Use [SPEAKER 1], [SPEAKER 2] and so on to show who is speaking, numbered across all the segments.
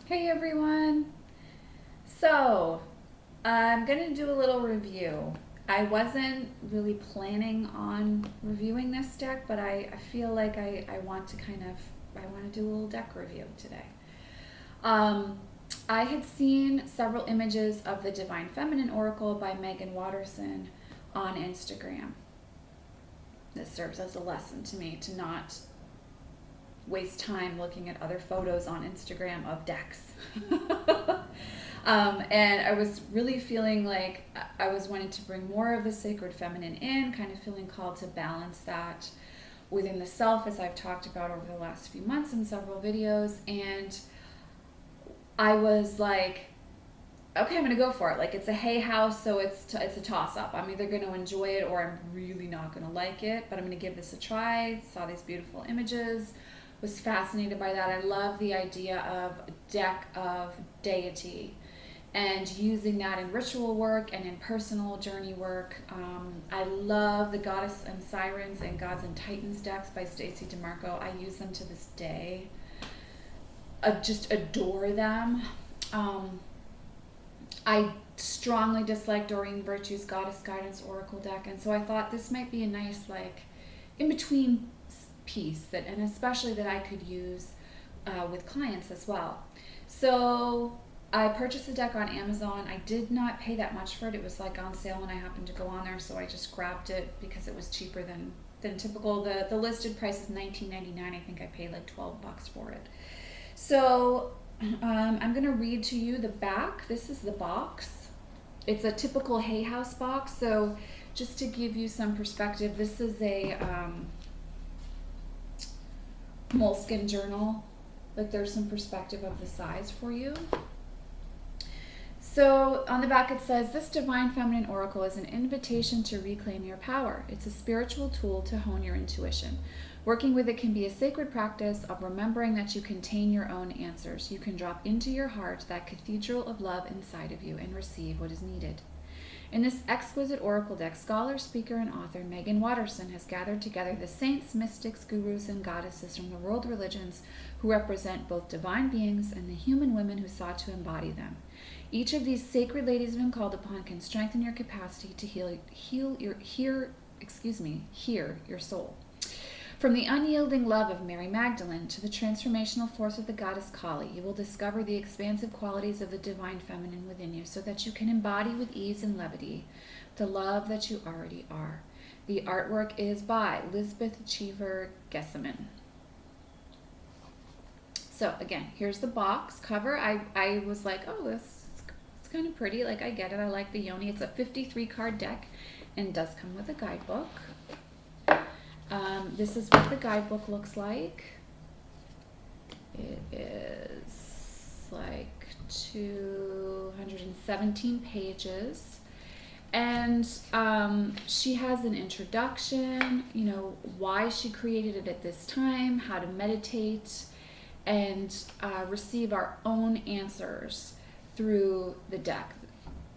[SPEAKER 1] Hey everyone! So, I'm going to do a little review. I wasn't really planning on reviewing this deck, but I feel like I want to I want to do a little deck review today. Um, I had seen several images of the Divine Feminine Oracle by Megan Watterson on Instagram. This serves as a lesson to me to not waste time looking at other photos on Instagram of decks. And I was really feeling like I was wanting to bring more of the sacred feminine in, kind of feeling called to balance that within the self, as I've talked about over the last few months in several videos. And I was like, okay, I'm gonna go for it. Like, it's a hay house, so it's a toss up. I'm either gonna enjoy it or I'm really not gonna like it, but I'm gonna give this a try. Saw these beautiful images, was fascinated by that. I love the idea of a deck of deity and using that in ritual work and in personal journey work. I love the Goddess and Sirens and Gods and Titans decks by Stacey DeMarco. I use them to this day. I just adore them. I strongly dislike Doreen Virtue's Goddess Guidance Oracle deck, and so I thought this might be a nice, like, in-between piece that, and especially that I could use with clients as well. So I purchased the deck on Amazon. I did not pay that much for it. It was like on sale when I happened to go on there, so I just grabbed it because it was cheaper than typical. The listed price is $19.99. I think I paid like $12 for it. So I'm going to read to you the back. This is the box. It's a typical hay house box. So just to give you some perspective, this is a moleskin journal. Like, there's some perspective of the size for you. So on the back it says, this Divine Feminine Oracle is an invitation to reclaim your power. It's a spiritual tool to hone your intuition. Working with it can be a sacred practice of remembering that you contain your own answers. You can drop into your heart that cathedral of love inside of you and receive what is needed. In this exquisite oracle deck, scholar, speaker, and author Megan Watterson has gathered together the saints, mystics, gurus, and goddesses from the world religions who represent both divine beings and the human women who sought to embody them. Each of these sacred ladies when called upon can strengthen your capacity to hear your soul. From the unyielding love of Mary Magdalene to the transformational force of the goddess Kali, you will discover the expansive qualities of the divine feminine within you so that you can embody with ease and levity the love that you already are. The artwork is by Lisbeth Cheever Gesseman. So again, here's the box cover. I was like, oh, this it's kind of pretty. Like, I get it. I like the Yoni. It's a 53 card deck and does come with a guidebook. This is what the guidebook looks like. It is like 217 pages. And she has an introduction, why she created it at this time, how to meditate, and receive our own answers through the deck.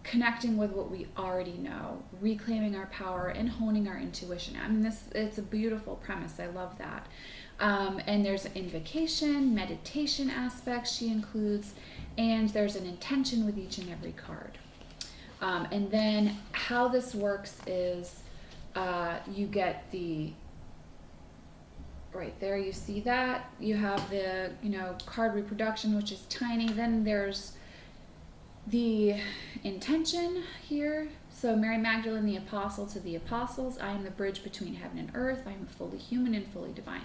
[SPEAKER 1] Connecting with what we already know, reclaiming our power, and honing our intuition. I mean, it's a beautiful premise. I love that. And there's an invocation, meditation aspect she includes, and there's an intention with each and every card. And then how this works is you get the, right there, you see that. You have the, card reproduction, which is tiny. Then there's the intention here. So Mary Magdalene, the apostle to the apostles. I am the bridge between heaven and earth. I am fully human and fully divine.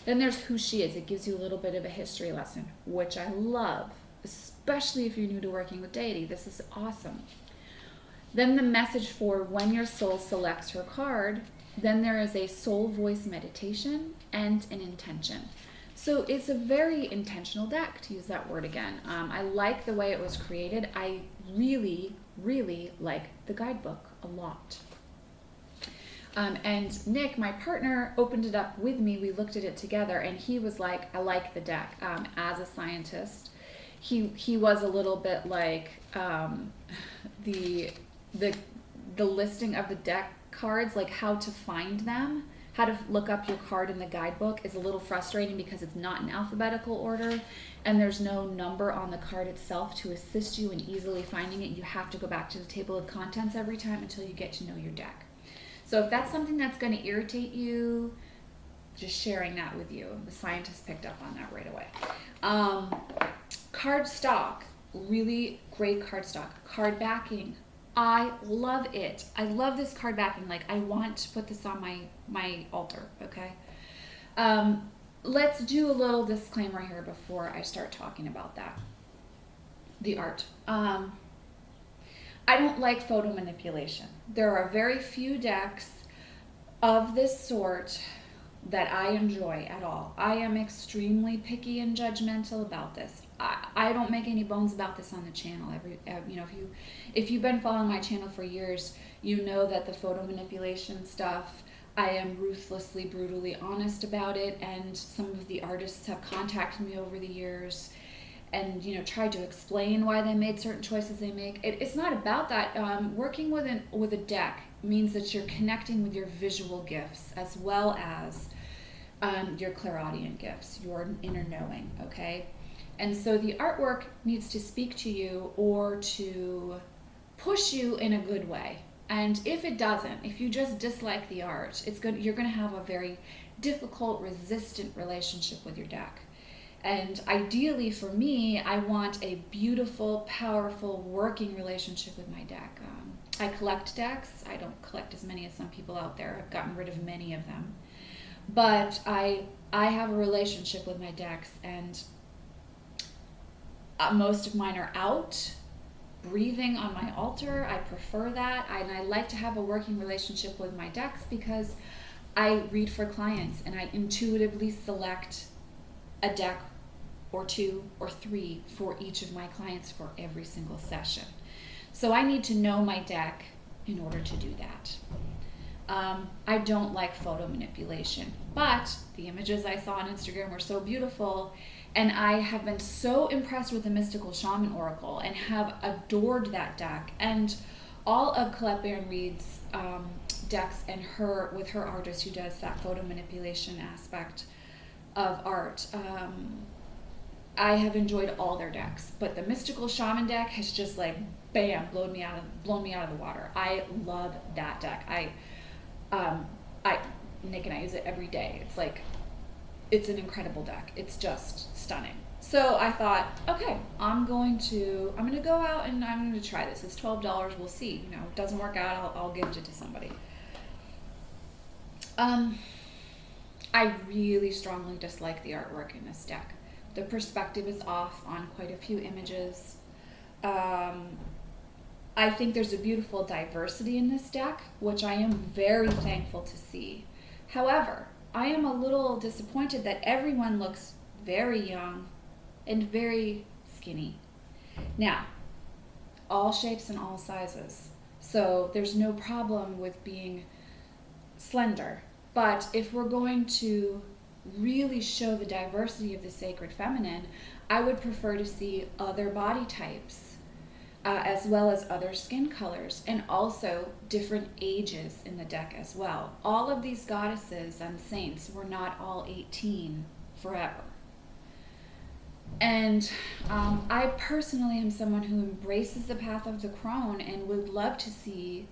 [SPEAKER 1] Then there's who she is. It gives you a little bit of a history lesson, which I love, especially if you're new to working with deity. This is awesome. Then the message for when your soul selects her card. Then there is a soul voice meditation and an intention. So it's a very intentional deck, to use that word again. I like the way it was created. I really, really like the guidebook a lot. And Nick, my partner, opened it up with me. We looked at it together, and he was like, I like the deck. As a scientist, he was a little bit like the listing of the deck cards, like how to find them, how to look up your card in the guidebook is a little frustrating because it's not in alphabetical order and there's no number on the card itself to assist you in easily finding it. You have to go back to the table of contents every time until you get to know your deck. So if that's something that's going to irritate you, just sharing that with you. The scientists picked up on that right away. Card stock, really great card stock. Card backing, I love it. I love this card backing. Like, I want to put this on my altar, okay? Let's do a little disclaimer here before I start talking about that. The art. I don't like photo manipulation. There are very few decks of this sort that I enjoy at all. I am extremely picky and judgmental about this. I don't make any bones about this on the channel. If you've been following my channel for years, you know that the photo manipulation stuff, I am ruthlessly, brutally honest about it, and some of the artists have contacted me over the years and tried to explain why they made certain choices they make. It's not about that. Working with a deck means that you're connecting with your visual gifts as well as your clairaudient gifts, your inner knowing, okay? And so the artwork needs to speak to you or to push you in a good way. And if it doesn't, if you just dislike the art, you're going to have a very difficult, resistant relationship with your deck. And ideally for me, I want a beautiful, powerful, working relationship with my deck. I collect decks. I don't collect as many as some people out there. I've gotten rid of many of them. But I have a relationship with my decks, and most of mine are out, breathing on my altar. I prefer that, and I like to have a working relationship with my decks because I read for clients and I intuitively select a deck or two or three for each of my clients for every single session. So I need to know my deck in order to do that. I don't like photo manipulation, but the images I saw on Instagram were so beautiful, and I have been so impressed with the Mystical Shaman Oracle and have adored that deck and all of Colette Baron Reed's decks, and with her artist who does that photo manipulation aspect of art. I have enjoyed all their decks, but the Mystical Shaman deck has just like bam, blown me out of the water. I love that deck. Nick and I use it every day. It's an incredible deck. It's just stunning. So I thought, okay, I'm going to go out and I'm going to try this. It's $12. We'll see. If it doesn't work out, I'll gift it to somebody. I really strongly dislike the artwork in this deck. The perspective is off on quite a few images. I think there's a beautiful diversity in this deck, which I am very thankful to see. However, I am a little disappointed that everyone looks very young and very skinny. Now, all shapes and all sizes, so there's no problem with being slender. But if we're going to really show the diversity of the sacred feminine, I would prefer to see other body types, as well as other skin colors, and also different ages in the deck as well. All of these goddesses and saints were not all 18 forever. And I personally am someone who embraces the path of the crone and would love to see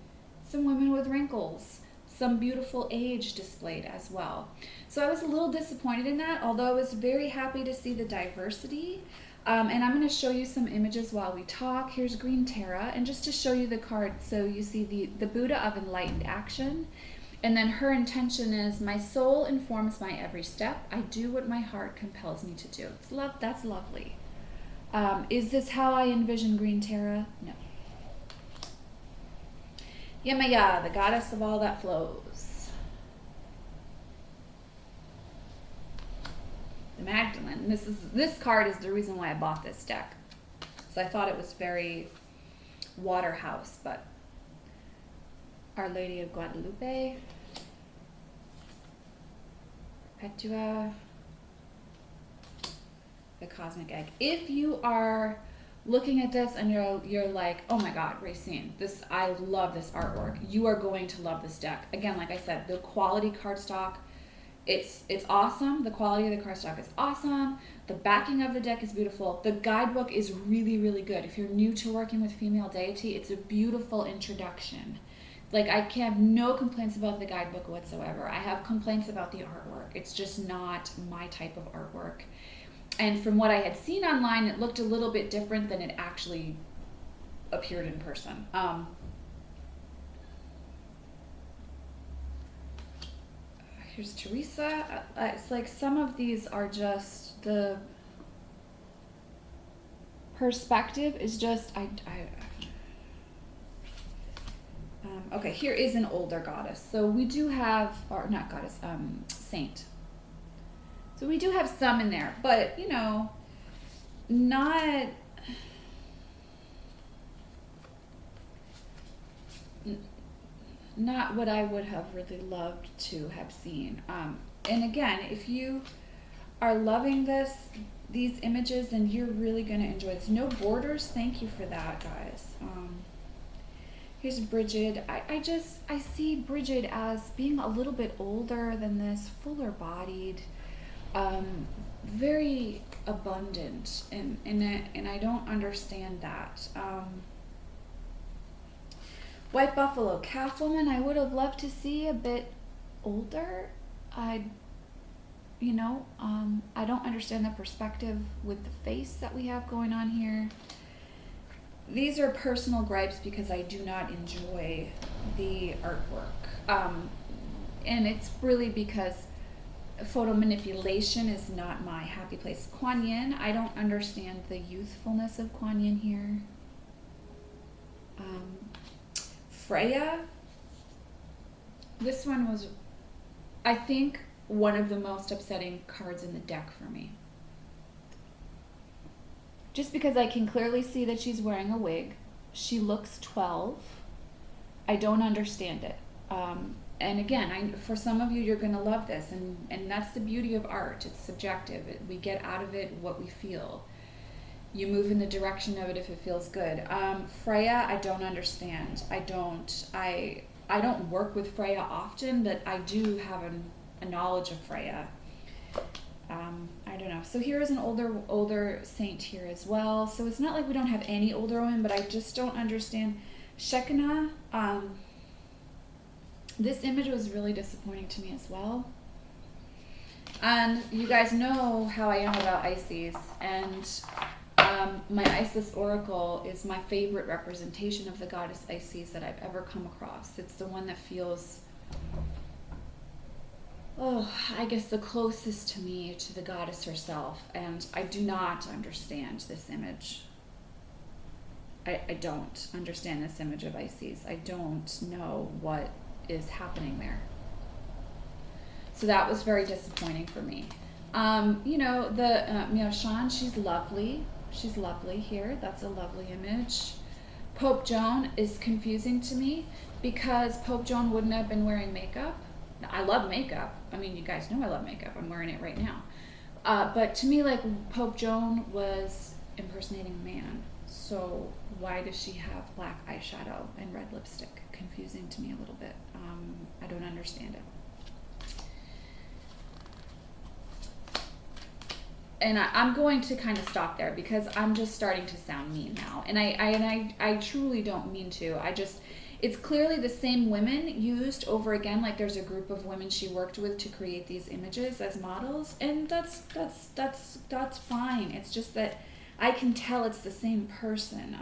[SPEAKER 1] some women with wrinkles, some beautiful age displayed as well. So I was a little disappointed in that, although I was very happy to see the diversity. And I'm going to show you some images while we talk. Here's Green Terra, and just to show you the card, so you see the Buddha of enlightened action, and then her intention is, my soul informs my every step. I do what my heart compels me to do. That's lovely. Is this how I envision Green Terra? No. Yemaya, the goddess of all that flows. The Magdalene. This card is the reason why I bought this deck. So I thought it was very Waterhouse, but Our Lady of Guadalupe, Perpetua, the Cosmic Egg. If you are looking at this and you're like, oh my God, Racine, I love this artwork. You are going to love this deck. Again, like I said, the quality cardstock, it's awesome. The quality of the cardstock is awesome. The backing of the deck is beautiful. The guidebook is really, really good. If you're new to working with female deity, it's a beautiful introduction. Like, I can have no complaints about the guidebook whatsoever. I have complaints about the artwork. It's just not my type of artwork. And from what I had seen online, it looked a little bit different than it actually appeared in person. Here's Teresa. It's like some of these are just, the perspective is just, okay, here is an older goddess. So we do have, or not goddess, saint. So we do have some in there, but you know, not what I would have really loved to have seen. And again, if you are loving these images, then you're really going to enjoy this. No borders, thank you for that, guys. Here's Bridget. I see Bridget as being a little bit older than this, fuller bodied, very abundant, and I don't understand that. White Buffalo, calf woman, I would have loved to see a bit older. I don't understand the perspective with the face that we have going on here. These are personal gripes because I do not enjoy the artwork. And it's really because photo manipulation is not my happy place. Kuan Yin, I don't understand the youthfulness of Kuan Yin here. Freyja, this one was, I think, one of the most upsetting cards in the deck for me. Just because I can clearly see that she's wearing a wig. She looks 12. I don't understand it. And again, for some of you, you're going to love this. And that's the beauty of art. It's subjective. We get out of it what we feel. You move in the direction of it if it feels good. Freyja, I don't understand. I don't work with Freyja often, but I do have a knowledge of Freyja. I don't know. So here is an older saint here as well. So it's not like we don't have any older women, but I just don't understand. Shekinah, this image was really disappointing to me as well. And you guys know how I am about Isis, and my Isis Oracle is my favorite representation of the goddess Isis that I've ever come across. It's the one that feels, I guess, the closest to me to the goddess herself. And I do not understand this image. I don't understand this image of Isis. I don't know what is happening there. So that was very disappointing for me. Miao Shan, she's lovely. She's lovely here. That's a lovely image. Pope Joan is confusing to me because Pope Joan wouldn't have been wearing makeup. I love makeup. I mean, you guys know I love makeup. I'm wearing it right now. But to me, like, Pope Joan was impersonating a man. So why does she have black eyeshadow and red lipstick? Confusing to me a little bit. I don't understand it. And I'm going to kind of stop there because I'm just starting to sound mean now. And I truly don't mean to. It's clearly the same women used over again. Like, there's a group of women she worked with to create these images as models, and that's fine. It's just that I can tell it's the same person.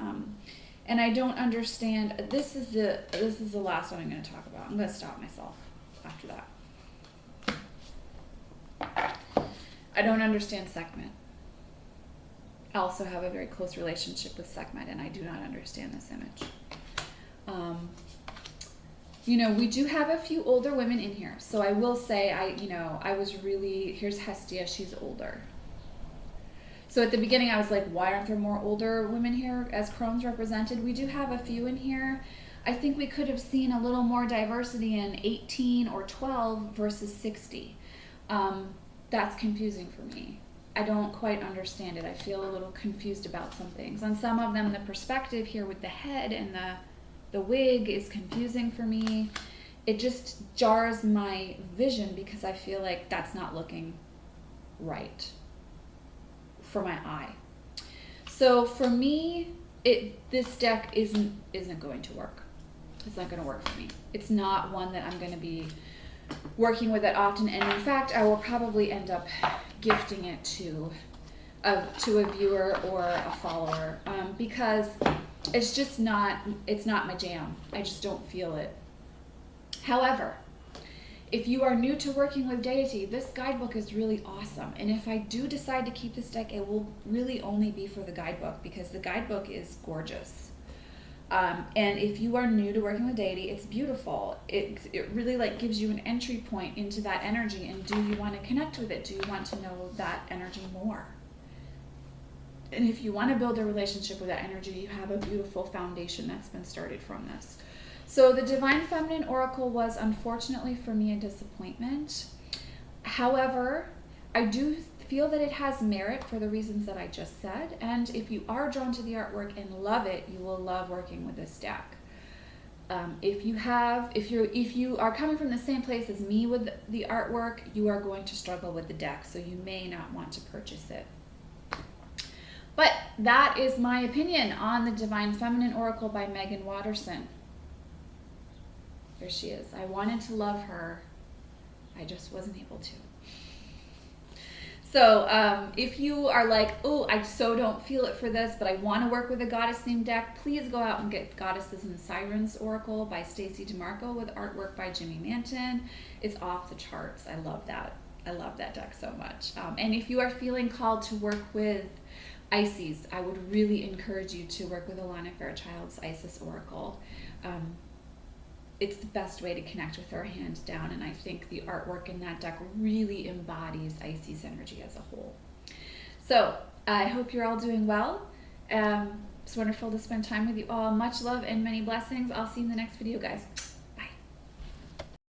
[SPEAKER 1] And I don't understand. This is the last one I'm going to talk about. I'm going to stop myself after that. I don't understand Sekhmet. I also have a very close relationship with Sekhmet, and I do not understand this image. We do have a few older women in here. So I will say, here's Hestia, she's older. So at the beginning I was like, why aren't there more older women here as Crohn's represented? We do have a few in here. I think we could have seen a little more diversity in 18 or 12 versus 60. That's confusing for me. I don't quite understand it. I feel a little confused about some things. On some of them, the perspective here with the head and the wig is confusing for me. It just jars my vision because I feel like that's not looking right for my eye. So for me, this deck isn't going to work. It's not going to work for me. It's not one that I'm going to be working with that often, and in fact, I will probably end up gifting it to a viewer or a follower because it's just not my jam. I just don't feel it. However, if you are new to working with deity, this guidebook is really awesome. And if I do decide to keep this deck, it will really only be for the guidebook because the guidebook is gorgeous. And if you are new to working with deity, it's beautiful. It really like gives you an entry point into that energy. And do you want to connect with it? Do you want to know that energy more? And if you want to build a relationship with that energy, you have a beautiful foundation that's been started from this. So the Divine Feminine Oracle was unfortunately for me a disappointment. However, I do feel that it has merit for the reasons that I just said. And if you are drawn to the artwork and love it, you will love working with this deck. If you are coming from the same place as me with the artwork, you are going to struggle with the deck, so you may not want to purchase it. But that is my opinion on the Divine Feminine Oracle by Megan Watterson. There she is. I wanted to love her. I just wasn't able to. So if you are like, oh, I so don't feel it for this, but I want to work with a goddess themed deck, please go out and get Goddesses and Sirens Oracle by Stacey DeMarco with artwork by Jimmy Manton. It's off the charts. I love that. I love that deck so much. And if you are feeling called to work with Isis, I would really encourage you to work with Alana Fairchild's Isis Oracle. It's the best way to connect with her, hands down, and I think the artwork in that deck really embodies Isis energy as a whole. So I hope you're all doing well. It's wonderful to spend time with you all. Much love and many blessings. I'll see you in the next video, guys.